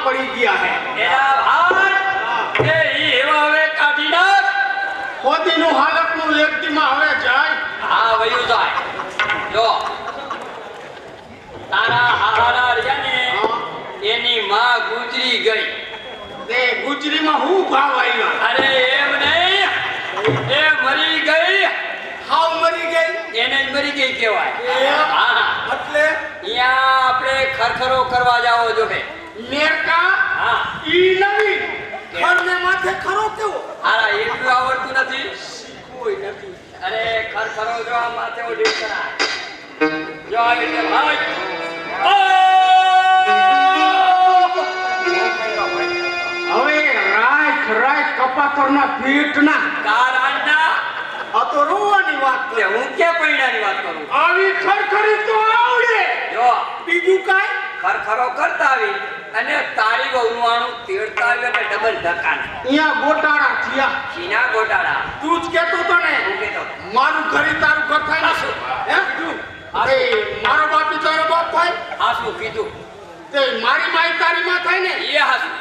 પડી ગયા હે એના ભાત એ એવા હવે કાઢી નાખ પોતીનું હાલતનું વ્યક્તિમાં હવે જાય હા વયું જાય જો તારા હારા રહ્યા ને એની માં ગુજરી ગઈ તે ગુજરીમાં હું ભાવ આવ્યો અરે એમ નહીં એ મરી ગઈ હાવ મરી ગઈ એને જ મરી ગઈ કહેવાય હા એટલે અહીંયા આપણે ખરખરો કરવા જાવો જોઈએ મેરકા હા ઈ નવી ખરને માથે ખરો કેવો આરા એટલું આવડતું નથી કોઈ નથી અરે ખરખરો જો આ માથે ઓઢી કરાય જો આ એટલે ભાઈ હવે રાખ કપાતરના પીઠના કારાના આ તો રોવાની વાત એટલે હું કે પૈણાની વાત કરું આવી ખરખરી તો આવડે જો બીજું કાઈ ખરખરો કરતા આવી અને તારી વહુનું તેડતા આવી એટલે ડબલ ધક્કા અહીંયા ગોટાળા થયા સીના ગોટાળા તું જ કેતો તો ને હું કેતો મારું ઘરે તારું ઘર થાય ને હે એ મારો બાપી તારો બાપ થાય હા શું કીધું તે મારી માઈ તારી માં થાય ને એ હાસું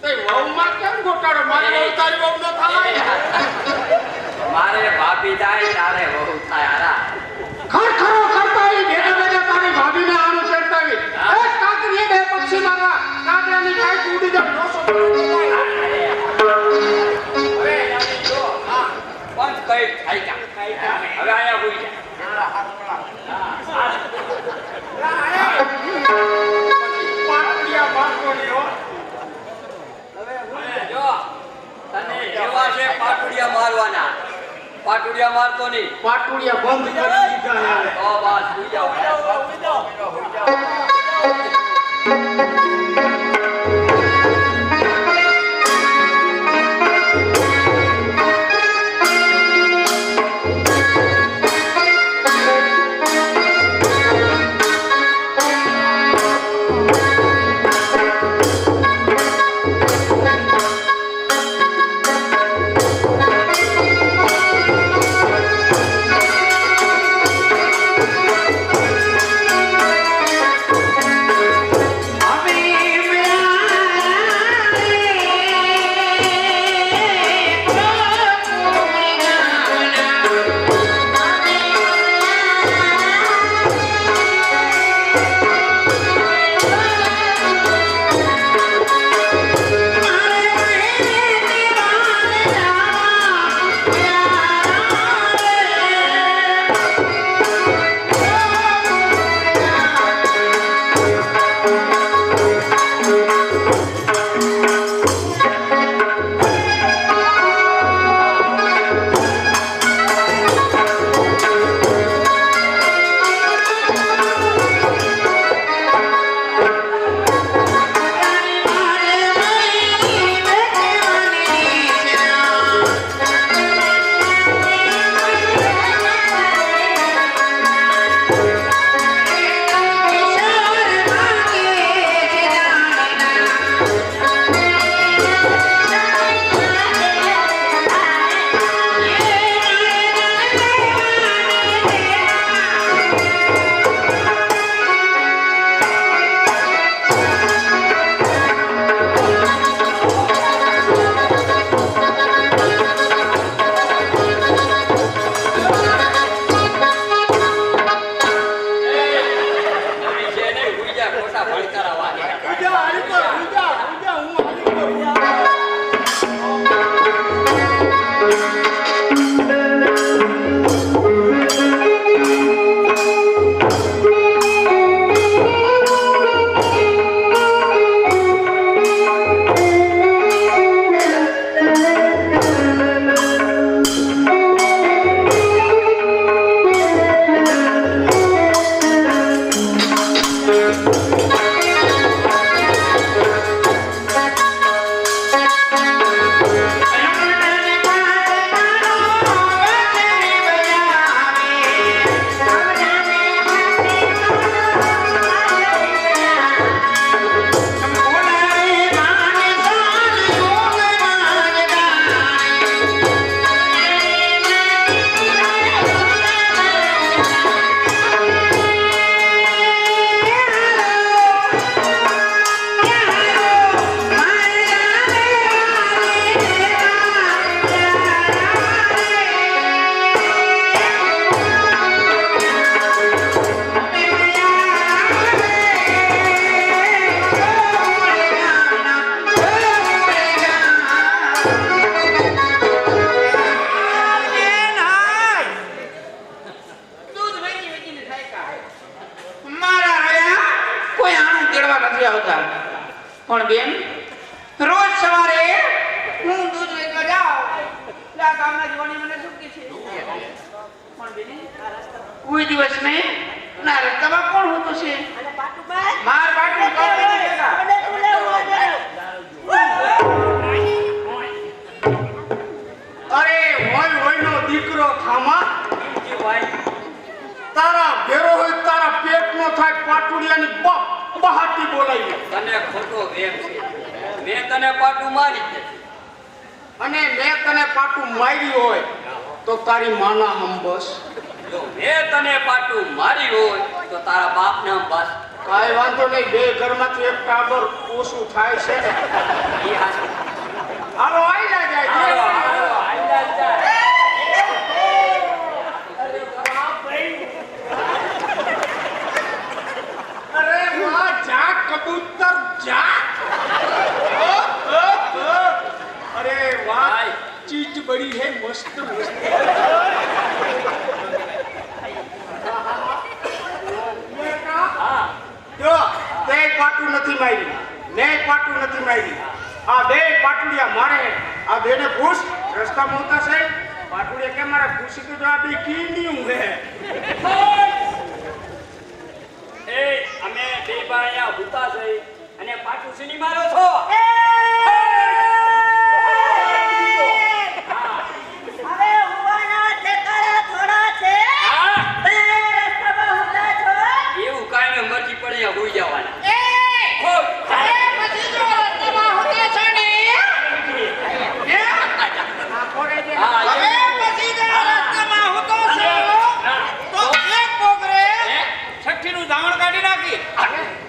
તે વહુ માં કેમ ગોટાળો મારી વહુ તારી વહુ ન થાય મારે ભાભી થાય તારે વહુ થાય હારા ખરખરો કરતા આવી ભેગા ભેગા તારી ભાભીને આનું ચડતાવી એ કાકરી બે પક્ષી મારવા કાકરાની કાઈ ઉડી જાય નોસો હવે નાની જો હા પંચ કઈ ખાઈ જા હવે આયા હોઈ જા પાટિયા બાકોની હો જો તને એવા છે પાટુડિયા મારવાના પાટુડિયા મારતો નહીં પાટુડિયા બંધ કરી દીધા હવે તો બસ સુઈ જાઓ નથી આવતા. પણ બેન, રોજ સવારે હું દૂધ વેચવા જાઉં. આ ગામના જવાની મને દુખી છે. પણ બેન, કોઈ દિવસ નહીં ના રસ્તામાં કોણ હોતું છે? માર બાટુ કાપી દીધા. અરે હોય નો દીકરો થામા, તારા ભેરો હોય તારા પેટ નો થાય પાટુડિયાની બહાટી બોલાવી. તને ખોટો વેમ છે. મેં તને પાટું મારી છે. અને મેં તને પાટું માર્યું હોય તો તારી માના હંબસ. જો મેં તને પાટું મારી હોય તો તારા બાપને આમ બસ. કાંઈ વાંધો નહીં, બે ઘરમાંથી એક ટાબર ઓછું થાય છે ને. ઈ હાચું. હાલો આઈ જાય હાલો, હાલો, આઈ જાય. અરે વાહ, જા કબૂતર જા. અરે વાહ, ભાઈ. ચીજ બડી હે મસ્ત મસ્ત. હા. જો તે પાટું નથી મારી, મેં પાટું નથી મારી. આ બે પાટુડિયા મારે. આ બેને પૂછ રસ્તામાં હોતા છે પાટુડિયા કે મારે પૂછી તો જો આ બે કીન્યું હે. એ અમે બે ભાઈ અહીંયા ઊભા છે અને પાટું સીની મારો છો. એવું કાંઈ નહીં, મરજી પડે અહીંયા હોઈ જવાના. ખોટ. હા, છઠ્ઠીનું ધાવણ કાઢી નાખી.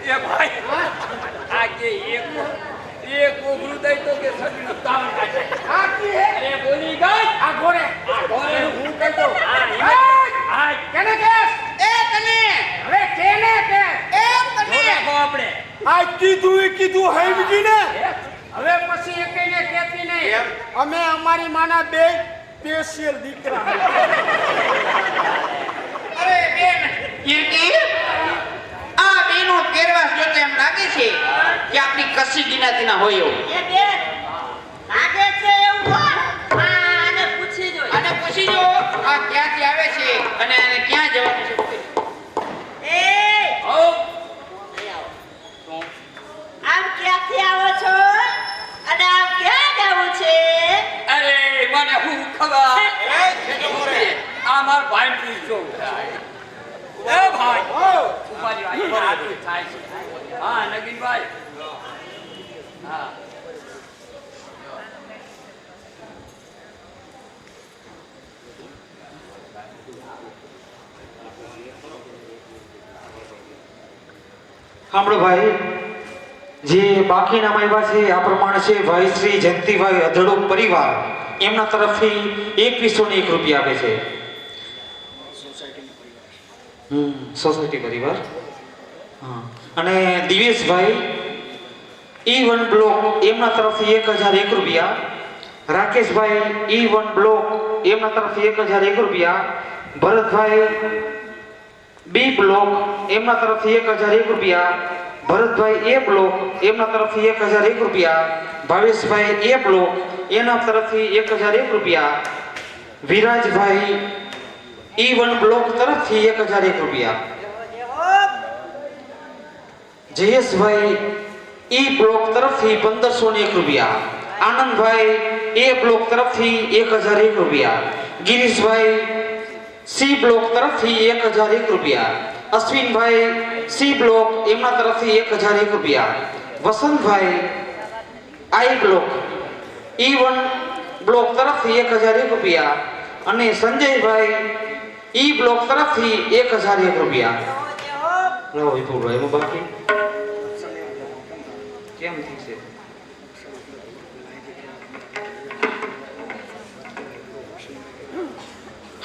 એ ભાઈ આ કે એક ઉભરું દઈ તો કે સગીનું તાવણ કાઢે. આ કી હે? અરે બોલી ગઈ. આ ઘોડે. ઘોડે હું કહી દઉં. હા, કેને કેસ? એ તને. હવે કેને કે? એ તને. રાખો આપણે. આ કીધું હે બીજીને. હવે પછી એકઈને કહેતી નહીં. અમે અમારી માના બે સ્પેશિયલ દીકરા. અરે બેન, કીર્તિ, આ બેનો પહેરવાશ જોતો એમ લાગે છે કે આપણી કસી ગીનાતીના હોય એવું. અને પૂછી જો આ ક્યાંથી આવે છે અને આને ક્યાં જવાનું છે. આવો. અરે મને હું ખબર. આ માર ભાઈ પૂછજો. એ ભાઈ ઉપાડી આવી આટલું થાય છે. હા નગીનભાઈ. હા સાંભળો ભાઈ, જે બાકીના આવ્યા છે આ પ્રમાણે છે ભાઈ શ્રી જયંતિભાઈ અધડો પરિવાર એમના તરફથી 2101 રૂપિયા આપે છે. સોસાયટી પરિવાર. હા. અને દિવેશભાઈ E1 બ્લોક એમના તરફથી 1001 રૂપિયા. રાકેશભાઈ E1 બ્લોક એમના તરફથી 1001 રૂપિયા. ભરતભાઈ બી બ્લોક એમના તરફથી 1001 રૂપિયા. ભરતભાઈ એ બ્લોક એમના તરફથી 1001 રૂપિયા. ભાવેશભાઈ એ બ્લોક એના તરફથી 1001 રૂપિયા. વિરાજભાઈ E1 બ્લોક તરફથી 1001 રૂપિયા. જયેશભાઈ E બ્લોક તરફથી 1501 રૂપિયા. આનંદભાઈ એ બ્લોક તરફથી 1001 રૂપિયા. ગિરીશભાઈ સી બ્લોક તરફથી 1001 રૂપિયા. અશ્વિનભાઈ સી બ્લોક એમના તરફથી 1001 રૂપિયા. વસંતભાઈ આઈ બ્લોક E1 બ્લોક તરફથી 1001 રૂપિયા. અને સંજયભાઈ ઈ બ્લોક તરફથી 1001 રૂપિયા. લાવો વિપુલભાઈ એમાં બાકી કેમ ઠીક છે?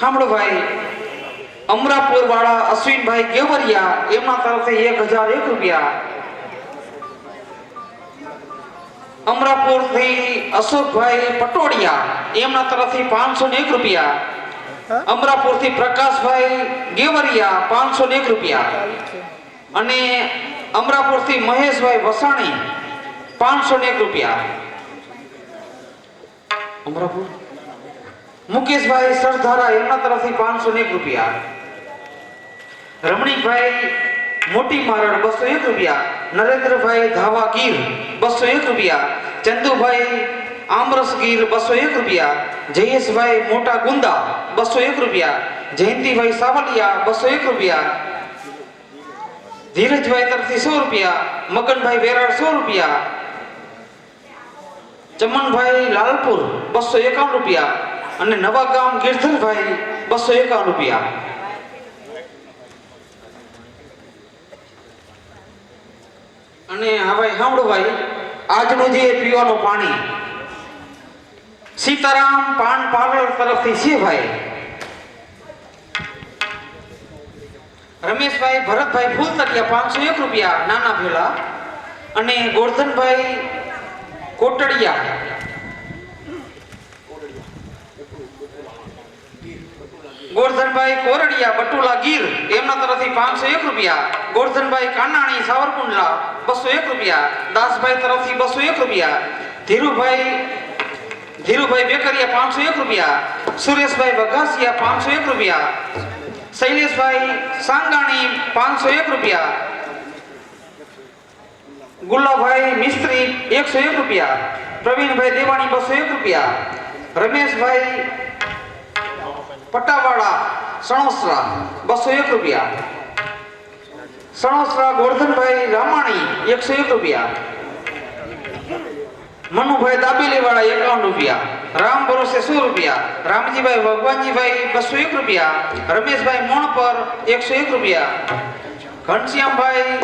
સાંભળો ભાઈ, અમરાપુર વાળા અશ્વિનભાઈ ગેવરિયા એમના તરફથી 1001 રૂપિયા. અમરાપુર થી અશોકભાઈ પટોડિયા એમના તરફથી 501 રૂપિયા. અમરાપુર થી પ્રકાશભાઈ ગેવરિયા 501 રૂપિયા. અને અમરાપુરથી મહેશભાઈ વસાણી 501 રૂપિયા. અમરાપુર મુકેશભાઈ સરધારા એમના તરફથી 501 રૂપિયા. રમણીકભાઈ મોટી મારડ 201 રૂપિયા. નરેન્દ્રભાઈ ધાવા ગીર 201 રૂપિયા. ચંદુભાઈ આમરસ ગીર 201 રૂપિયા. જયેશભાઈ મોટા ગુંદા 201 રૂપિયા. જયંતિભાઈ સાવલિયા 201 રૂપિયા. ધીરજભાઈ તરફથી 100 રૂપિયા. મગનભાઈ વેરાડ 100 રૂપિયા. ચમનભાઈ લાલપુર 251 રૂપિયા. અને નવા ગામ ગિરધરભાઈ 251 રૂપિયા. અને હા ભાઈ સાંભળો આજનું જે પીવાનું પાણી સીતારામ પાન પાર્લર તરફથી છે ભાઈ. રમેશભાઈ ભરતભાઈ ફૂલતરિયા 501 રૂપિયા નાના ભેલા. અને ગોરધનભાઈ કોટડિયા ગોરધનભાઈ કોરડિયા બટુલા ગીર એમના તરફથી 501 રૂપિયા. ગોરધનભાઈ કાનાણી સાવરકુંડલા 201 રૂપિયા. દાસભાઈ તરફથી 201 રૂપિયા. ધીરુભાઈ બેકરિયા 501 રૂપિયા. સુરેશભાઈ બગાસિયા 501 રૂપિયા. શૈલેષભાઈ સાંગાણી 501 રૂપિયા. ગુલ્લાભાઈ મિસ્ત્રી 101 રૂપિયા. પ્રવીણભાઈ દેવાણી 201 રૂપિયા. રમેશભાઈ પટાવાડા સણોસરા 201 રૂપિયા. સણોસરા ગોરધનભાઈ રામાણી 101 રૂપિયા. મનુભાઈ દાબેલીવાળા 51 રૂપિયા. રામ ભરોસે 100 રૂપિયા. રામજીભાઈ ભગવાનજીભાઈ 201 રૂપિયા. રમેશભાઈ મોણપર 101 રૂપિયા. ઘનશ્યામભાઈ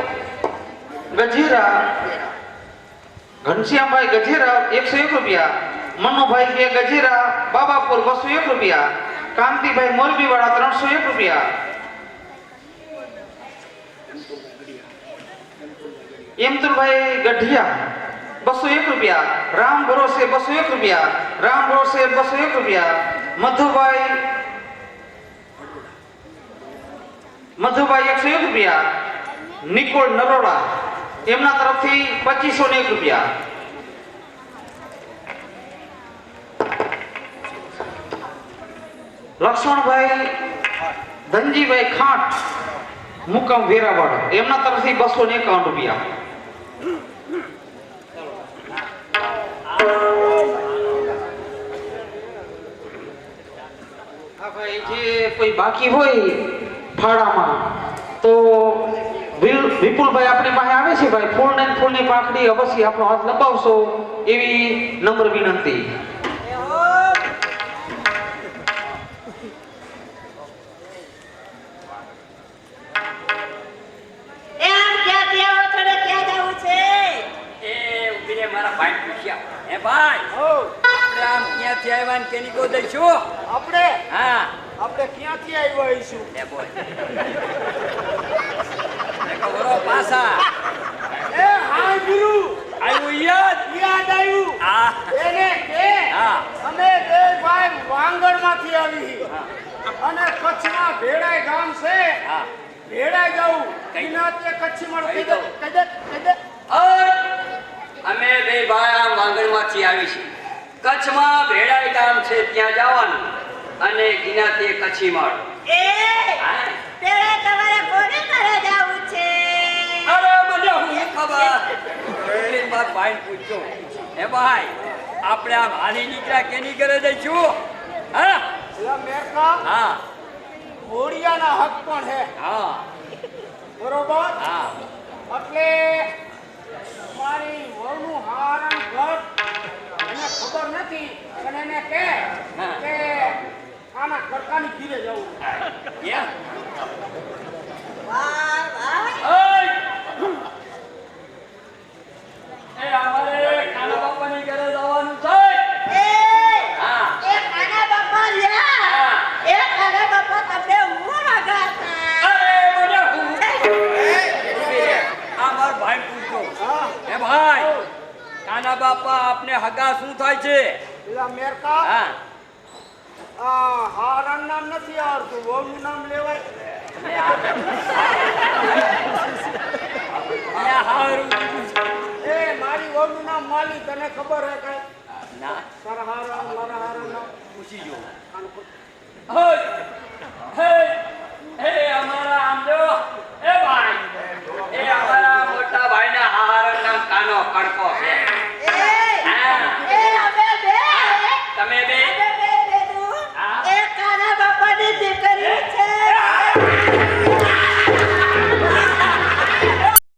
ગજેરા 101 રૂપિયા. મનુભાઈ કે ગજેરા બાબાપુર 201 રૂપિયા. કાંતિભાઈ મોરબીવાળા 301 રૂપિયા. એમતુલભાઈ ગઢિયા 201 રૂપિયા. રામ ભરોસે 201 રૂપિયા. રામ ભરોસે 201 રૂપિયા. મધુભાઈ 101 રૂપિયા. નિકોલ નરોડા એમના તરફથી 2501 રૂપિયા. લક્ષ્મણભાઈ ધનજીભાઈ ખાંટ મુકામ વેરાવળ એમના તરફથી 251 રૂપિયા. હા ભાઈ જે કોઈ બાકી હોય ફાળામાં તો વિપુલભાઈ આપણી પાસે આવે છે ભાઈ. ફૂલની પાંખડી અવશ્ય આપણો હાથ લંબાવશો એવી નમ્ર વિનંતી. કેની કો દઈશું આપણે હા આપણે ક્યાંથી આવ્યા હઈશું એ બોલ ખબરો પાસા એ હા ગુરુ આવ્યું યાદ આવ્યું હા એને કે હા અમે બે ભાઈ વાંગણમાંથી આવી અને કચ્છમાં ભેડાઈ ગામ છે હા ભેડાઈ જાઉં કઈના તે કચ્છી મળ કદે અમે બે ભાઈ આમ વાંગણમાંથી આવી છીએ. કચ્છમાં ભેડાઈ ગામ છે ત્યાં જવાનું અને ગિનાતે કચ્છી મળ. અરે મને હું ખબર એટલે માર ભાઈ પૂછજો હે ભાઈ આપણે આમ હાલી નીકળ્યા કેની ઘરે જઈશું હા એલા મેરકા હા ઘોડિયાના હક પણ હે હા બરોબર હા એટલે મારી વહુનું હારણ ઘર એને ખબર નથી અને એને કે આના કરકાની ઘીરે જવું યા એ અમારે કાના બાપાની ઘરે જવાનું છે. કાના બાપા આપને હગા શું થાય છે પેલા મેરકા હા હારણ નામ નથી આવડતું વહુનું નામ લેવાય તને ખબર હે કઈ ના તારા હારા મારા હારા પૂછી જો હે હે હે અમારા આમ જો એ ભાઈ એ અમારા મોટા ભાઈના હારાનું નામ કાનો કડકો છે